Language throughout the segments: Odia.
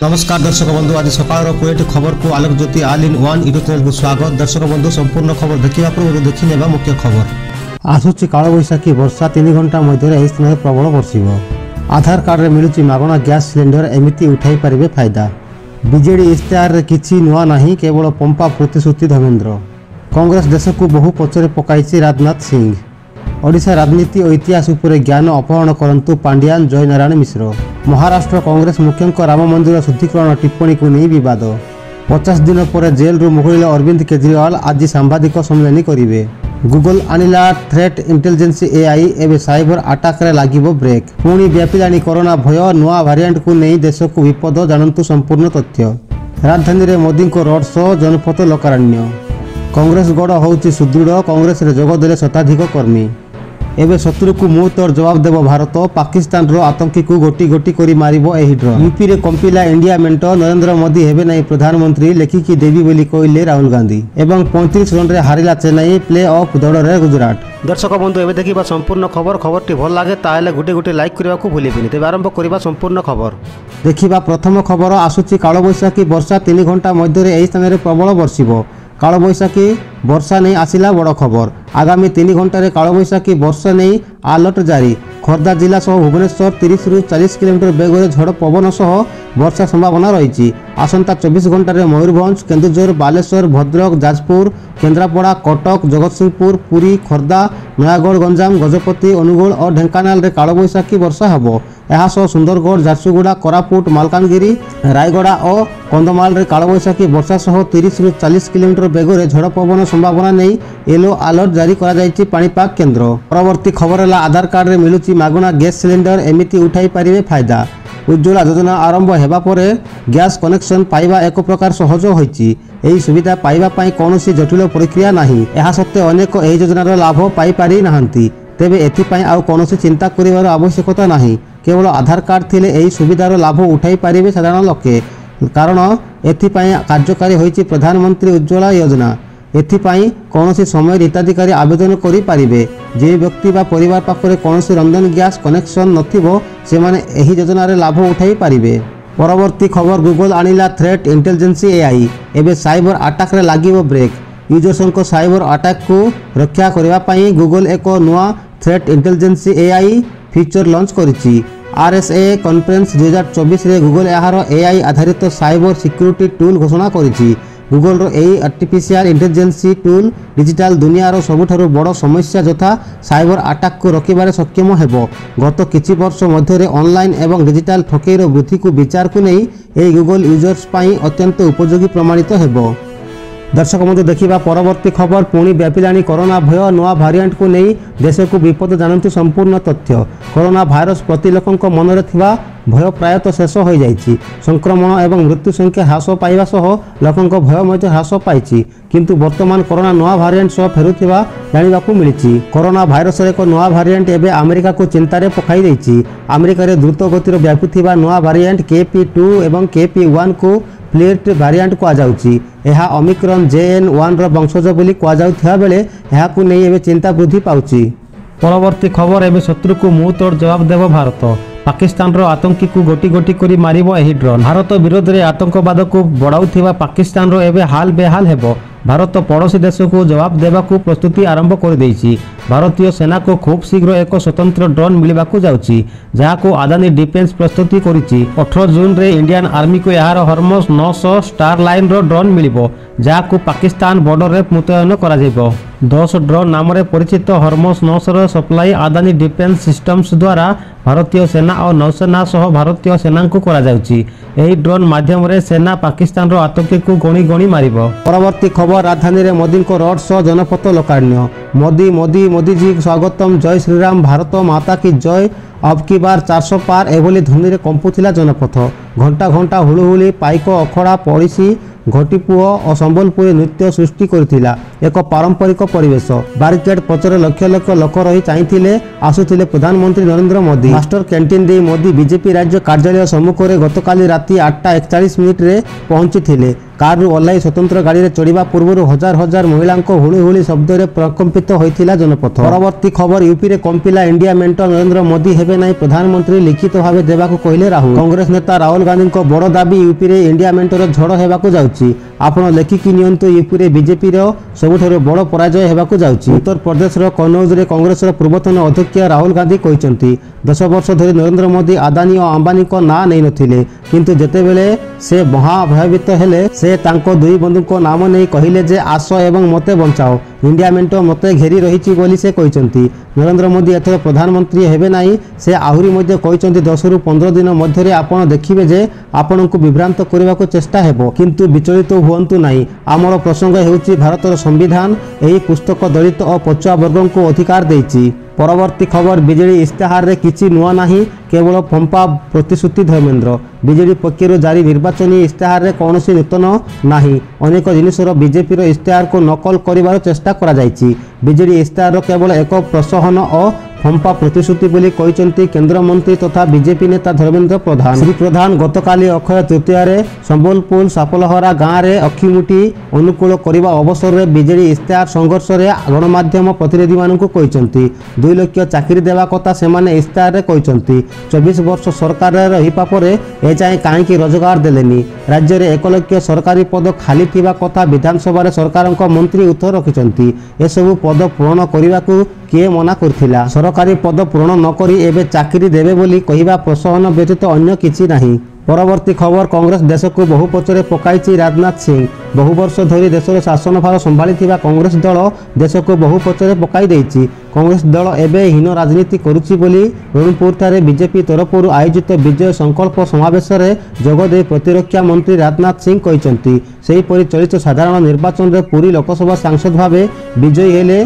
नमस्कार दर्शक बंधु आज सकाळ 20 खबर को Alok Jyoti all in one YouTube channel को स्वागत। दर्शक बंधु संपूर्ण खबर देखा पूर्व देखी नेबा मुख्य खबर। आसुची काल बैशाखी वर्षा 3 घंटा मध्य एही स्थान प्रबल बर्षिब। आधार कार्ड रे मिलुची मागणा गैस सिलेंडर एमिति उठाई पारिबे फायदा। बीजेडी इस्ताहार रे किछि नुआ नाही केवल पंपा प्रतिश्रुति धर्मेंद्र। कांग्रेस देश को बहु पचरे पकाइछि राजनाथ सिंह। ओडिशा राजनीति और इतिहास उपरे ज्ञान अपहरण करंतु पांड्यान जय नारायण मिश्र। महाराष्ट्र कांग्रेस मुख्य राम मंदिर शुद्धिकरण टिप्पणी को नहीं विवाद। 50 दिन पर जेल रु मुकुलिले अरविंद केजरीवाल आज सांबादिक सम्मेलन करेंगे। गूगल आनिला थ्रेट इंटेलिजेंस एआई एवं साइबर अटैक रे लागिबो ब्रेक। पुणी व्यापिलानी कोरोना भय नुआ वेरिएंट को नहीं देश को विपद जानतु संपूर्ण तथ्य। राजधानी रे मोदी को रोड शो जनपथ लोकारण्य। कांग्रेस गढ़ होउची सुदृढ़ कांग्रेस रे जोग देले शताधिक कर्मी। एवं शत्रु को मुंह तोड़ जवाब देव भारत। पाकिस्तान रो आतंकी को गोटी गोटी करी मारिबो एही ड्रोन। यूपी रे कंपिला इंडिया मेंट नरेंद्र मोदी हेबे नहीं प्रधानमंत्री लेखिकी देवी बोली कहले राहुल गांधी। एवं 35 रन रे हारिला चेन्नई प्ले ऑफ दौड़ रे गुजरात। दर्शक बंधु एबे देखिबा संपूर्ण खबरटी भल लागे ताले गुटे गुटे लाइक करबा को भूलिबेनी। तेबे आरंभ करबा संपूर्ण खबर। देखिबा प्रथम खबर आसुची काल बैशाखी वर्षा 3 घंटा मध्य एही स्थान रे प्रबल बर्षिब। काल बैशाखी वर्षा नहीं आसिला बड़ खबर। आगामी 3 घंटे काल बैशाखी वर्षा नहीं अलर्ट जारी। खोर्धा जिला सह भुवनेश्वर 30 रु 40 किलोमीटर बेगर झड़ पवन सह वर्षा संभावना रही। आसंता 24 घंटे मयूरभंज केन्दुझर बालेश्वर भद्रक जाजपुर केन्द्रापड़ा कटक जगतसिंहपुर पुरी खोर्धा नयागढ़ गंजाम गजपति अनुगुल और ढेंकानाल रे काल बैशाखी वर्षा हेबो। यह सुंदरगढ़ झारसुगुड़ा कोरापुट मालकानगिरी रायगड़ा और कंधमाल रे काल बैशाखी वर्षा सह 30 रु 40 किलोमीटर बेगर झड़ पवन संभावना नहीं येलो अलर्ट जारी करा जायछि पाणीपाग केन्द्र। परवर्ती खबर है आधार कार्ड रे मिलुची मागणा गैस सिलेंडर एमिति उठाई पारिबे फायदा। उज्ज्वला योजना आरंभ हेबा परे गैस कनेक्शन पाइबा एक प्रकार सहज होइछि। एही सुविधा पाइबा पई कोनोसी जटिल प्रक्रिया नाही। एहा सत्ते अनेक एही योजनार लाभ पाई पारि नाहंती। तेबे एथिपाई आउ कोनोसी चिंता करिवार आवश्यकता नाही। केवल आधार कार्ड थिले एही सुविधार लाभ उठाई पारिबे साधारण लोके। कारण एथिपाई कार्यकारी होइछि प्रधानमंत्री उज्ज्वला योजना। एथिपाई कोनोसी समय हिताधिकारी आवेदन करि पारिबे। जे व्यक्ति बा परिवार पाखरे कोनोसी रंधन गैस कनेक्शन नथिबो से माने एही योजना रे लाभ उठाई पारिबे। परवर्ती खबर गूगल आनिला थ्रेट इंटेलिजेंस एआई एबे साइबर अटैक रे लागिबो ब्रेक। यूजर्स को साइबर अटैक को रक्षा करबा पई गूगल एक नुआ threat intelligence AI feature launch करिछि। आरएसए कॉन्फ्रेंस 2024 रे गूगल यार एआई आधारित साइबर सिक्योरिटी टूल घोषणा करिछि। गूगल रो एई आर्टिफिशियल इंटेलिजेंस टूल डिजिटल दुनिया रो सबुठारु बड़ समस्या यथा साइबर अटैक को रोकिबारे सक्षम हेबो। गत किछि वर्ष मध्य रे ऑनलाइन एवं डिजिटल ठकेई रो वृद्धि को विचार को नहीं एई गूगल यूजर्स पई अत्यंत उपयोगी प्रमाणित हेबो। दर्शक बंधु देखिबा परवर्ती खबर। पुणी व्यापिलानी कोरोना भय नुआ वेरिएंट को नहीं देश को विपद जानते संपूर्ण तथ्य। कोरोना भाइरस प्रति लोकंक मनरे थिबा भय प्रायतः शेष हो जाइछि। संक्रमण एवं मृत्यु संख्या ह्रास पाइबा सह लोकंक भय मध्य ह्रास पाइछि। किंतु वर्तमान कोरोना नुआ वेरिएंट सह फेरुथिबा जानिबाकू मिलिछि। कोरोना भाइरस रे एक नुआ वेरिएंट एबे अमेरिका को चिंतारे पकाई दैछि। अमेरिका रे द्रुत गतिर व्यापुथिबा नुआ वेरिएंट KP2 एवं KP1 को फ्लेट वेरिएंट को आजाउछि। एहा ओमिक्रॉन JN1 रो वंशज बोली को आजाउथिबा बेले एहा को नै एबे चिंता वृद्धि पाउछि। परवर्ती खबर एबे शत्रु को मुंह तोड़ जवाब देव भारत। पाकिस्तान रो आतंकी को गोटी गोटी करी मारिबो एही ड्रोन। भारत विरोध रे आतंकवाद को बढ़ाउथिबा पाकिस्तान रो एबे हाल बेहाल हेबो। भारत पड़ोसी देश को जवाब देवा को प्रस्तुति आरंभ कर देइछि। भारतीय सेना को खूब शीघ्र एक स्वतंत्र ड्रोन मिलवाकू जाउछि जहा को आदानी डिफेंस प्रस्तुति करिछि। 18 जून रे इंडियन आर्मी को यार हर्मस 900 स्टार लाइन रो ड्रोन मिलिबो जहा को पाकिस्तान बॉर्डर रे मुतयन करा जाइबो। 10 ड्रोन नाम रे परिचित हर्मस 900 रो सप्लाई आदानी डिफेंस सिस्टम्स द्वारा भारतीय सेना और नौसेना सह भारतीय सेना को करा जाउछि। एही ड्रोन माध्यम रे सेना पाकिस्तान रो आतंकी को गणी गणी मारिबो। परवर्ती खबर राजधानी रे मोदी को रोड शो जनपथ लोकारण्य। मोदी मोदी मोदी जी स्वागतम जय श्री राम भारत माता की जय अब की बार 400 पार एभली ध्वनि रे कंपुथिला जनपथ। घंटा घंटा हुलुहुली पाइक अखड़ा पड़िसी घटीपुओ और संबलपुरी नृत्य सृष्टि करथिला एक पारंपरिक परिवेश। बारिकेड पचरे लक्ष लक्ष लोक रही चाहिए आसुथिले प्रधानमंत्री नरेंद्र मोदी। मास्टर कैंटीन दे मोदी बीजेपी राज्य कार्यालय सम्मुख में गतकाली राति 8:41 रे पहुंची। କାରରୁ ଓହ୍ଲାଇ ସ୍ୱତନ୍ତ୍ର ଗାଡ଼ିରେ ଚଢ଼ିବା ପୂର୍ବରୁ ହଜାର ହଜାର ମହିଳାଙ୍କ ହୁଳିହୁଳି ଶବ୍ଦରେ ପ୍ରକମ୍ପିତ ହୋଇଥିଲା ଜନପଥ। ପରବର୍ତ୍ତୀ ଖବର, ୟୁପିରେ କମ୍ପିଲା ଇଣ୍ଡିଆ ମେଣ୍ଟ, ନରେନ୍ଦ୍ର ମୋଦି ହେବେ ନାହିଁ ପ୍ରଧାନମନ୍ତ୍ରୀ, ଲିଖିତ ଭାବେ ଦେବାକୁ କହିଲେ ରାହୁଲ। କଂଗ୍ରେସ ନେତା ରାହୁଲ ଗାନ୍ଧୀଙ୍କ ବଡ଼ ଦାବି, ୟୁପିରେ ଇଣ୍ଡିଆ ମେଣ୍ଟର ଝଡ଼ ହେବାକୁ ଯାଉଛି। ଆପଣ ଲେଖିକି ନିଅନ୍ତୁ, ୟୁପିରେ ବିଜେପିର ସବୁଠାରୁ ବଡ଼ ପରାଜୟ ହେବାକୁ ଯାଉଛି। ଉତ୍ତରପ୍ରଦେଶର କନୌଜରେ କଂଗ୍ରେସର ପୂର୍ବତନ ଅଧ୍ୟକ୍ଷ ରାହୁଲ ଗାନ୍ଧୀ କହିଛନ୍ତି, 10 ବର୍ଷ ଧରି ନରେନ୍ଦ୍ର ମୋଦି ଆଦାନୀ ଓ ଅମ୍ବାନୀଙ୍କ ନାଁ ନେଇନଥିଲେ, କିନ୍ତୁ ଯେତେବେଳେ ସେ ମହା ଭୟଭୀତ ହେଲେ ସେ ତାଙ୍କ ଦୁଇ ବନ୍ଧୁଙ୍କ ନାମ ନେଇ କହିଲେ ଯେ ଆସ ଏବଂ ମୋତେ ବଞ୍ଚାଅ, ଇଣ୍ଡିଆ ମେଣ୍ଟ ମୋତେ ଘେରି ରହିଛି ବୋଲି ସେ କହିଛନ୍ତି। ନରେନ୍ଦ୍ର ମୋଦି ଏଥର ପ୍ରଧାନମନ୍ତ୍ରୀ ହେବେ ନାହିଁ। ସେ ଆହୁରି ମଧ୍ୟ କହିଛନ୍ତି, 10ରୁ 15 ଦିନ ମଧ୍ୟରେ ଆପଣ ଦେଖିବେ ଯେ ଆପଣଙ୍କୁ ବିଭ୍ରାନ୍ତ କରିବାକୁ ଚେଷ୍ଟା ହେବ, କିନ୍ତୁ ବିଚଳିତ ହୁଅନ୍ତୁ ନାହିଁ। ଆମର ପ୍ରସଙ୍ଗ ହେଉଛି ଭାରତର ସମ୍ବିଧାନ। ଏହି ପୁସ୍ତକ ଦଳିତ ଓ ପଛୁଆ ବର୍ଗଙ୍କୁ ଅଧିକାର ଦେଇଛି। ପରବର୍ତ୍ତୀ ଖବର, ବିଜେଡି ଇସ୍ତାହାରରେ କିଛି ନୂଆ ନାହିଁ, କେବଳ ଫମ୍ପା ପ୍ରତିଶ୍ରୁତି। ଧର୍ମେନ୍ଦ୍ର, ବିଜେଡି ପକ୍ଷରୁ ଜାରି ନିର୍ବାଚନୀ ଇସ୍ତାହାରରେ କୌଣସି ନୂତନ ନାହିଁ। ଅନେକ ଜିନିଷର ବିଜେପିର ଇସ୍ତାହାରକୁ ନକଲ କରିବାର ଚେଷ୍ଟା କରାଯାଇଛି। ବିଜେଡି ଇସ୍ତାହାରର କେବଳ ଏକ ପ୍ରହସନ ଓ ଫମ୍ପା ପ୍ରତିଶ୍ରୁତି ବୋଲି କହିଛନ୍ତି କେନ୍ଦ୍ରମନ୍ତ୍ରୀ ତଥା ବିଜେପି ନେତା ଧର୍ମେନ୍ଦ୍ର ପ୍ରଧାନ। ଶ୍ରୀ ପ୍ରଧାନ ଗତକାଲି ଅକ୍ଷୟ ତୃତୀୟାରେ ସମ୍ବଲପୁର ସାପଲହରା ଗାଁରେ ଅକ୍ଷିମୁଠି ଅନୁକୂଳ କରିବା ଅବସରରେ ବିଜେଡି ଇସ୍ତାହାର ସଂଘର୍ଷରେ ଗଣମାଧ୍ୟମ ପ୍ରତିନିଧିମାନଙ୍କୁ କହିଛନ୍ତି, 2 ଲକ୍ଷ ଚାକିରି ଦେବା କଥା ସେମାନେ ଇସ୍ତାହାରରେ କହିଛନ୍ତି। 24 ବର୍ଷ ସରକାରରେ ରହିବା ପରେ ଏଯାଏଁ କାହିଁକି ରୋଜଗାର ଦେଲେନି? ରାଜ୍ୟରେ 1 ଲକ୍ଷ ସରକାରୀ ପଦ ଖାଲି ଥିବା କଥା ବିଧାନସଭାରେ ସରକାରଙ୍କ ମନ୍ତ୍ରୀ ଉତ୍ତର ରଖିଛନ୍ତି। ଏସବୁ ପଦ ପୂରଣ କରିବାକୁ କିଏ ମନା କରିଥିଲା? ସରକାରୀ ପଦ ପୂରଣ ନକରି ଏବେ ଚାକିରି ଦେବେ ବୋଲି କହିବା ପ୍ରହସନ ବ୍ୟତୀତ ଅନ୍ୟ କିଛି ନାହିଁ। ପରବର୍ତ୍ତୀ ଖବର, କଂଗ୍ରେସ ଦେଶକୁ ବହୁ ପଛରେ ପକାଇଛି। ରାଜନାଥ ସିଂ, ବହୁ ବର୍ଷ ଧରି ଦେଶର ଶାସନଭାର ସମ୍ଭାଳିଥିବା କଂଗ୍ରେସ ଦଳ ଦେଶକୁ ବହୁ ପଛରେ ପକାଇ ଦେଇଛି। କଂଗ୍ରେସ ଦଳ ଏବେ ହୀନ ରାଜନୀତି କରୁଛି ବୋଲି ରଣପୁରଠାରେ ବିଜେପି ତରଫରୁ ଆୟୋଜିତ ବିଜୟ ସଂକଳ୍ପ ସମାବେଶରେ ଯୋଗଦେଇ ପ୍ରତିରକ୍ଷା ମନ୍ତ୍ରୀ ରାଜନାଥ ସିଂ କହିଛନ୍ତି। ସେହିପରି ଚଳିତ ସାଧାରଣ ନିର୍ବାଚନରେ ପୁରୀ ଲୋକସଭା ସାଂସଦ ଭାବେ ବିଜୟୀ ହେଲେ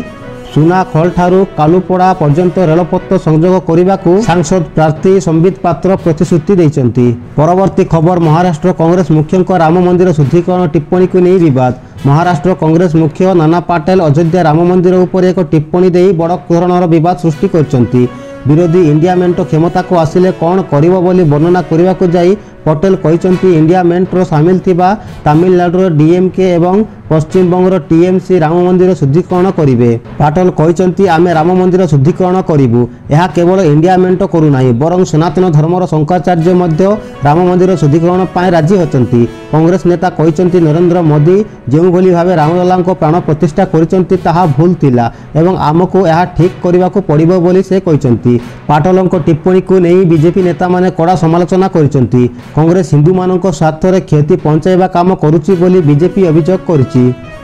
ସୁନାଖଳଠାରୁ କାଲୁପଡ଼ା ପର୍ଯ୍ୟନ୍ତ ରେଳପଥ ସଂଯୋଗ କରିବାକୁ ସାଂସଦ ପ୍ରାର୍ଥୀ ସମ୍ବିତ ପାତ୍ର ପ୍ରତିଶ୍ରୁତି ଦେଇଛନ୍ତି। ପରବର୍ତ୍ତୀ ଖବର, ମହାରାଷ୍ଟ୍ର କଂଗ୍ରେସ ମୁଖ୍ୟଙ୍କ ରାମ ମନ୍ଦିର ଶୁଦ୍ଧିକରଣ ଟିପ୍ପଣୀକୁ ନେଇ ବିବାଦ। ମହାରାଷ୍ଟ୍ର କଂଗ୍ରେସ ମୁଖ୍ୟ ନାନା ପାଟେଲ ଅଯୋଧ୍ୟା ରାମ ମନ୍ଦିର ଉପରେ ଏକ ଟିପ୍ପଣୀ ଦେଇ ବଡ଼ ଧରଣର ବିବାଦ ସୃଷ୍ଟି କରିଛନ୍ତି। ବିରୋଧୀ ଇଣ୍ଡିଆ ମେଣ୍ଟ କ୍ଷମତାକୁ ଆସିଲେ କ'ଣ କରିବ ବୋଲି ବର୍ଣ୍ଣନା କରିବାକୁ ଯାଇ ପଟେଲ କହିଛନ୍ତି, ଇଣ୍ଡିଆ ମେଣ୍ଟର ସାମିଲ ଥିବା ତାମିଲନାଡୁର ଡିଏମକେ ଏବଂ ପଶ୍ଚିମବଙ୍ଗର ଟିଏମସି ରାମ ମନ୍ଦିର ଶୁଦ୍ଧିକରଣ କରିବେ। ପାଟେଲ କହିଛନ୍ତି, ଆମେ ରାମ ମନ୍ଦିର ଶୁଦ୍ଧିକରଣ କରିବୁ। ଏହା କେବଳ ଇଣ୍ଡିଆ ମେଣ୍ଟ କରୁନାହିଁ, ବରଂ ସନାତନ ଧର୍ମର ଶଙ୍କରାଚାର୍ଯ୍ୟ ମଧ୍ୟ ରାମ ମନ୍ଦିର ଶୁଦ୍ଧିକରଣ ପାଇଁ ରାଜି ଅଛନ୍ତି। କଂଗ୍ରେସ ନେତା କହିଛନ୍ତି, ନରେନ୍ଦ୍ର ମୋଦି ଯେଉଁଭଳି ଭାବେ ରାମଲଲାଙ୍କ ପ୍ରାଣ ପ୍ରତିଷ୍ଠା କରିଛନ୍ତି ତାହା ଭୁଲ ଥିଲା ଏବଂ ଆମକୁ ଏହା ଠିକ୍ କରିବାକୁ ପଡ଼ିବ ବୋଲି ସେ କହିଛନ୍ତି। ପାଟେଲଙ୍କ ଟିପ୍ପଣୀକୁ ନେଇ ବିଜେପି ନେତାମାନେ କଡ଼ା ସମାଲୋଚନା କରିଛନ୍ତି। କଂଗ୍ରେସ ହିନ୍ଦୁମାନଙ୍କ ସ୍ୱାର୍ଥରେ କ୍ଷତି ପହଞ୍ଚାଇବା କାମ କରୁଛି ବୋଲି ବିଜେପି ଅଭିଯୋଗ କରିଛି।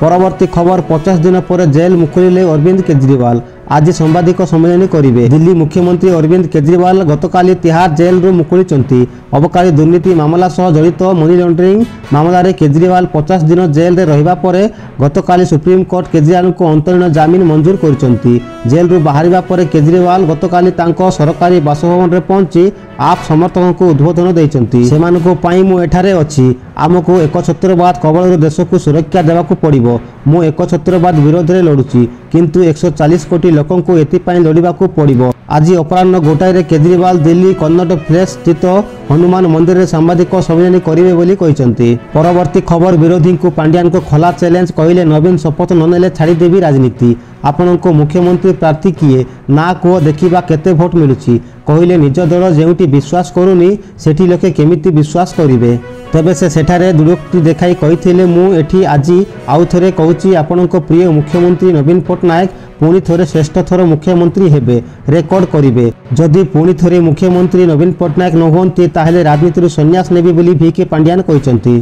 ପରବର୍ତ୍ତୀ ଖବର, 50 ଦିନ ପରେ ଜେଲ୍ ମୁକୁଳିଲେ ଅରବିନ୍ଦ କେଜରିୱାଲ। ଆଜି ସାମ୍ବାଦିକ ସମ୍ମିଳନୀ କରିବେ। ଦିଲ୍ଲୀ ମୁଖ୍ୟମନ୍ତ୍ରୀ ଅରବିନ୍ଦ କେଜରିୱାଲ ଗତକାଲି ତିହାର ଜେଲରୁ ମୁକୁଳିଛନ୍ତି। ଅବକାରୀ ଦୁର୍ନୀତି ମାମଲା ସହ ଜଡ଼ିତ ମନି ଲଣ୍ଡରିଂ ମାମଲାରେ କେଜରିୱାଲ 50 ଦିନ ଜେଲରେ ରହିବା ପରେ ଗତକାଲି ସୁପ୍ରିମକୋର୍ଟ କେଜରିୱାଲଙ୍କୁ ଅନ୍ତରୀଣ ଜାମିନ ମଞ୍ଜୁର କରିଛନ୍ତି। ଜେଲରୁ ବାହାରିବା ପରେ କେଜରିୱାଲ ଗତକାଲି ତାଙ୍କ ସରକାରୀ ବାସଭବନରେ ପହଞ୍ଚି ଆପ୍ ସମର୍ଥକଙ୍କୁ ଉଦ୍ବୋଧନ ଦେଇଛନ୍ତି। ସେମାନଙ୍କ ପାଇଁ ମୁଁ ଏଠାରେ ଅଛି। ଆମକୁ ଏକଛତ୍ରବାଦ କବଳରୁ ଦେଶକୁ ସୁରକ୍ଷା ଦେବାକୁ ପଡ଼ିବ। ମୁଁ ଏକଛତ୍ରବାଦ ବିରୋଧରେ ଲଢ଼ୁଛି, କିନ୍ତୁ 140 କୋଟି ଲୋକଙ୍କୁ ଏଥିପାଇଁ ଲଢ଼ିବାକୁ ପଡ଼ିବ। ଆଜି ଅପରାହ୍ନ 1ଟାରେ କେଜରିୱାଲ ଦିଲ୍ଲୀ କନ୍ନଟ ପ୍ଲେସ୍ ସ୍ଥିତ ହନୁମାନ ମନ୍ଦିରରେ ସାମ୍ବାଦିକ ସମ୍ମିଳନୀ କରିବେ ବୋଲି କହିଛନ୍ତି। ପରବର୍ତ୍ତୀ ଖବର, ବିରୋଧୀଙ୍କୁ ପାଣ୍ଡିଆନଙ୍କ ଖୋଲା ଚ୍ୟାଲେଞ୍ଜ, କହିଲେ ନବୀନ ଶପଥ ନ ନେଲେ ଛାଡ଼ିଦେବି ରାଜନୀତି। ଆପଣଙ୍କ ମୁଖ୍ୟମନ୍ତ୍ରୀ ପ୍ରାର୍ଥୀ କିଏ? ନା କୁହ, ଦେଖିବା କେତେ ଭୋଟ ମିଳୁଛି। କହିଲେ ନିଜ ଦଳ ଯେଉଁଠି ବିଶ୍ୱାସ କରୁନି ସେଠି ଲୋକେ କେମିତି ବିଶ୍ୱାସ କରିବେ? ତେବେ ସେ ସେଠାରେ ଦୃଢ଼ୋକ୍ତି ଦେଖାଇ କହିଥିଲେ, ମୁଁ ଏଠି ଆଜି ଆଉ ଥରେ କହୁଛି, ଆପଣଙ୍କ ପ୍ରିୟ ମୁଖ୍ୟମନ୍ତ୍ରୀ ନବୀନ ପଟ୍ଟନାୟକ ପୁଣି ଥରେ ଶ୍ରେଷ୍ଠ ଥର ମୁଖ୍ୟମନ୍ତ୍ରୀ ହେବେ, ରେକର୍ଡ କରିବେ। ଯଦି ପୁଣି ଥରେ ମୁଖ୍ୟମନ୍ତ୍ରୀ ନବୀନ ପଟ୍ଟନାୟକ ନ ହୁଅନ୍ତି ତାହେଲେ ରାଜନୀତିରୁ ସନ୍ନ୍ୟାସ ନେବି ବୋଲି ଭିକେ ପାଣ୍ଡିଆନ କହିଛନ୍ତି।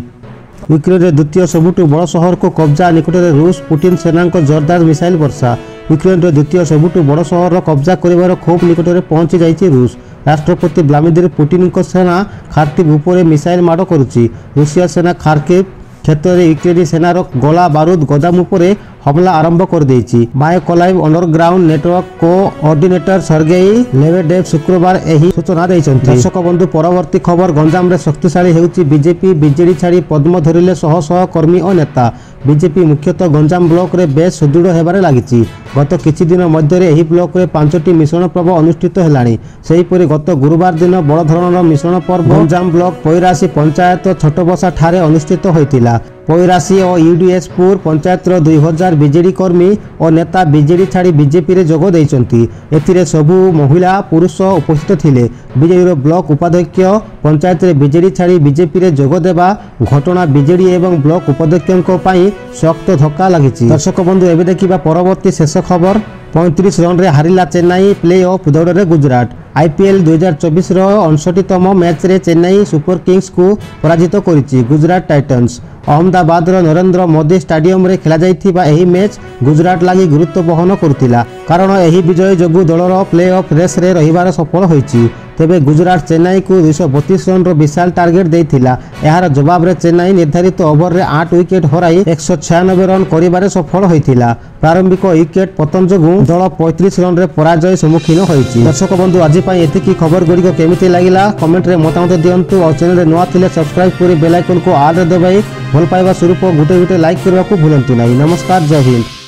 ୟୁକ୍ରେନ୍ରେ ଦ୍ୱିତୀୟ ସବୁଠୁ ବଡ଼ ସହରକୁ କବ୍ଜା ନିକଟରେ ରୁଷ ପୁଟିନ ସେନାଙ୍କ ଜୋରଦାର ମିସାଇଲ ବର୍ଷା। ୟୁକ୍ରେନ୍ର ଦ୍ୱିତୀୟ ସବୁଠୁ ବଡ଼ ସହର କବ୍ଜା କରିବାର ଖୁବ୍ ନିକଟରେ ପହଞ୍ଚି ଯାଇଛି ରୁଷ। ରାଷ୍ଟ୍ରପତି ଭ୍ଲାଦିମିର ପୁଟିନଙ୍କ ସେନା ଖାର୍କିଭ୍ ଉପରେ ମିସାଇଲ ମାଡ଼ କରୁଛି। ରୁଷିଆ ସେନା ଖାର୍କିଭ୍ କ୍ଷେତ୍ରରେ ୟୁକ୍ରେନୀ ସେନାର ଗୋଲା ବାରୁଦ ଗୋଦାମ ଉପରେ हमला आरंभ कर देइछि। Mykolaiv underground network coordinator Sergei Lebedev शुक्रवार एही सूचना दैछन्ति। दर्शक बंधु परवर्ती खबर गंजाम रे शक्तिशाली हेउछि बीजेपी बीजेडी छाड़ी पद्म धरिले शह शह कर्मी और नेता। बीजेपी मुख्यतः गंजाम ब्लॉक रे बेस सुदृढ़ हेबारे लागिछि। गत किछि दिन मध्य एही ब्लॉक रे 5टी मिश्रण पर्व अनुष्ठित हेलाणी। सेहीपरि गत गुरुवार दिन बड़ धरणर मिश्रण पर्व गंजाम ब्लॉक पैरासी पंचायत छोटबसा ठारे अनुष्ठित होइतिला। ପୈରାଶୀ ଓ ୟୁଡିଏସପୁର ପଞ୍ଚାୟତର 2000 ବିଜେଡି କର୍ମୀ ଓ ନେତା ବିଜେଡି ଛାଡ଼ି ବିଜେପିରେ ଯୋଗ ଦେଇଛନ୍ତି। ଏଥିରେ ସବୁ ମହିଳା ପୁରୁଷ ଉପସ୍ଥିତ ଥିଲେ। ବିଜେଡିର ବ୍ଲକ ଉପାଧ୍ୟକ୍ଷ ପଞ୍ଚାୟତରେ ବିଜେଡି ଛାଡ଼ି ବିଜେପିରେ ଯୋଗ ଦେବା ଘଟଣା ବିଜେଡି ଏବଂ ବ୍ଲକ ଉପାଧ୍ୟକ୍ଷଙ୍କ ପାଇଁ ଶକ୍ତ ଧକ୍କା ଲାଗିଛି। ଦର୍ଶକ ବନ୍ଧୁ, ଏବେ ଦେଖିବା ପରବର୍ତ୍ତୀ ଶେଷ ଖବର। 35 ରନ୍ରେ ହାରିଲା ଚେନ୍ନାଇ, ପ୍ଲେ ଅଫ୍ ଦୌଡ଼ରେ ଗୁଜରାଟ। IPL 2024ର 59ତମ ମ୍ୟାଚ୍ରେ ଚେନ୍ନାଇ ସୁପର କିଙ୍ଗସ୍କୁ ପରାଜିତ କରିଛି ଗୁଜରାଟ ଟାଇଟନ୍ସ। ଅହମ୍ମଦାବାଦର ନରେନ୍ଦ୍ର ମୋଦି ଷ୍ଟାଡିୟମରେ ଖେଳାଯାଇଥିବା ଏହି ମ୍ୟାଚ୍ ଗୁଜରାଟ ଲାଗି ଗୁରୁତ୍ୱ ବହନ କରୁଥିଲା, କାରଣ ଏହି ବିଜୟ ଯୋଗୁଁ ଦଳର ପ୍ଲେ ଅଫ୍ ରେସ୍ରେ ରହିବାର ସଫଳ ହୋଇଛି। ତେବେ ଗୁଜରାଟ ଚେନ୍ନାଇକୁ 232 ରନ୍ର ବିଶାଳ ଟାର୍ଗେଟ୍ ଦେଇଥିଲା। ଏହାର ଜବାବରେ ଚେନ୍ନାଇ ନିର୍ଦ୍ଧାରିତ ଓଭରରେ 8 ୱିକେଟ୍ ହରାଇ 196 ରନ୍ କରିବାରେ ସଫଳ ହୋଇଥିଲା। ପ୍ରାରମ୍ଭିକ ୱିକେଟ୍ ପତନ ଯୋଗୁଁ ଦଳ 35 ରନ୍ରେ ପରାଜୟ ସମ୍ମୁଖୀନ ହୋଇଛି। ଦର୍ଶକ ବନ୍ଧୁ, ଆଜି ପାଇଁ ଏତିକି। ଖବରଗୁଡ଼ିକ କେମିତି ଲାଗିଲା କମେଣ୍ଟରେ ମତାମତ ଦିଅନ୍ତୁ। ଆଉ ଚ୍ୟାନେଲରେ ନୂଆ ଥିଲେ ସବସ୍କ୍ରାଇବ୍ କରି ବେଲ୍ ଆଇକନ୍କୁ ଆଲ୍ରେ ଦବାଇ ଭଲ ପାଇବା ସ୍ୱରୂପ ଗୋଟେ ଲାଇକ୍ କରିବାକୁ ଭୁଲନ୍ତୁ ନାହିଁ। ନମସ୍କାର, ଜୟ ହିନ୍ଦ।